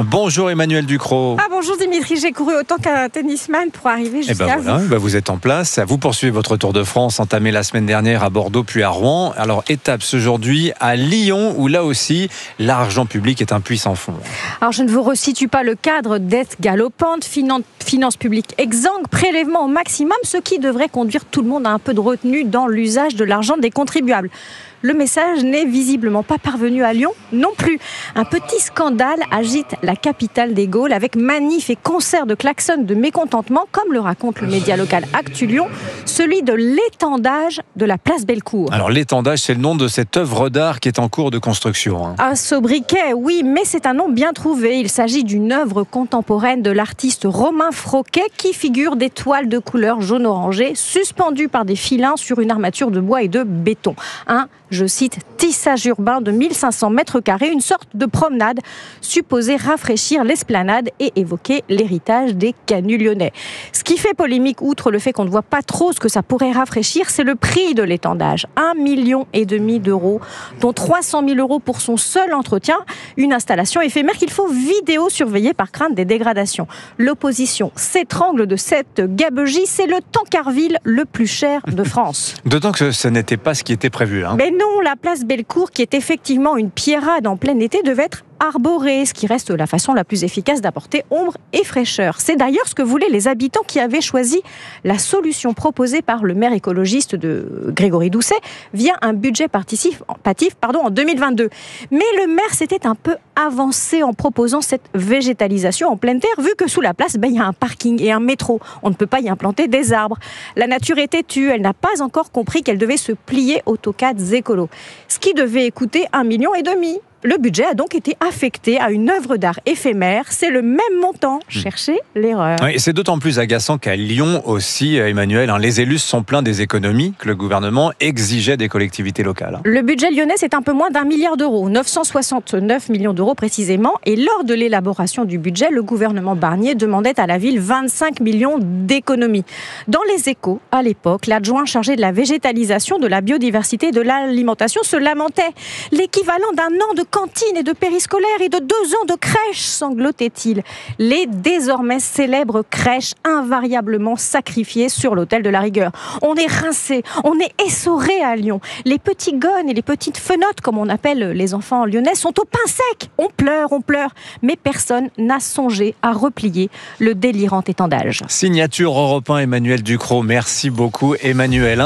Bonjour Emmanuel Ducrot. Bonjour Dimitri, j'ai couru autant qu'un tennisman pour arriver jusqu'à vous. Vous êtes en place, vous poursuivez votre Tour de France entamé la semaine dernière à Bordeaux puis à Rouen. Alors étape aujourd'hui à Lyon où là aussi l'argent public est un puits sans fond. Alors je ne vous resitue pas le cadre, dette galopante, finances publiques exsangues, prélèvement au maximum, ce qui devrait conduire tout le monde à un peu de retenue dans l'usage de l'argent des contribuables. Le message n'est visiblement pas parvenu à Lyon non plus. Un petit scandale agite la capitale des Gaules avec manifs et concerts de klaxons de mécontentement, comme le raconte le média local Actu Lyon, celui de l'étendage de la place Bellecour. Alors l'étendage, c'est le nom de cette œuvre d'art qui est en cours de construction. Un sobriquet, oui, mais c'est un nom bien trouvé. Il s'agit d'une œuvre contemporaine de l'artiste Romain Froquet qui figure des toiles de couleur jaune-orangé suspendues par des filins sur une armature de bois et de béton. Je cite, tissage urbain de 1500 mètres carrés, une sorte de promenade supposée rafraîchir l'esplanade et évoquer l'héritage des canuts lyonnais. Ce qui fait polémique, outre le fait qu'on ne voit pas trop ce que ça pourrait rafraîchir, c'est le prix de l'étendage. 1,5 million d'euros, dont 300 000 euros pour son seul entretien. Une installation éphémère qu'il faut vidéo-surveiller par crainte des dégradations. L'opposition s'étrangle de cette gabegie. C'est le Tancarville le plus cher de France. D'autant que ce n'était pas ce qui était prévu. Mais non, la place Bellecour, qui est effectivement une pierrade en plein été, devait être arborée, ce qui reste la façon la plus efficace d'apporter ombre et fraîcheur. C'est d'ailleurs ce que voulaient les habitants qui avaient choisi la solution proposée par le maire écologiste de Grégory Doucet via un budget participatif en 2022. Mais le maire s'était un peu avancé en proposant cette végétalisation en pleine terre, vu que sous la place, il y a un parking et un métro. On ne peut pas y implanter des arbres. La nature est têtue, elle n'a pas encore compris qu'elle devait se plier aux toccades écolos. Ce qui devait coûter 1,5 million. Le budget a donc été affecté à une œuvre d'art éphémère. C'est le même montant. Cherchez l'erreur. Oui, c'est d'autant plus agaçant qu'à Lyon aussi, Emmanuel, les élus se sont plaints des économies que le gouvernement exigeait des collectivités locales. Le budget lyonnais, c'est un peu moins d'1 milliard d'euros, 969 millions d'euros précisément. Et lors de l'élaboration du budget, le gouvernement Barnier demandait à la ville 25 millions d'économies. Dans les Échos, à l'époque, l'adjoint chargé de la végétalisation, de la biodiversité et de l'alimentation se lamentait. L'équivalent d'un an de cantine et de périscolaire et de 2 ans de crèche, sanglotait-il. Les désormais célèbres crèches invariablement sacrifiées sur l'autel de la rigueur. On est rincé, on est essoré à Lyon. Les petits gones et les petites fenottes, comme on appelle les enfants lyonnais, sont au pain sec. On pleure. Mais personne n'a songé à replier le délirant étendage. Signature Europe 1, Emmanuel Ducrot. Merci beaucoup, Emmanuel.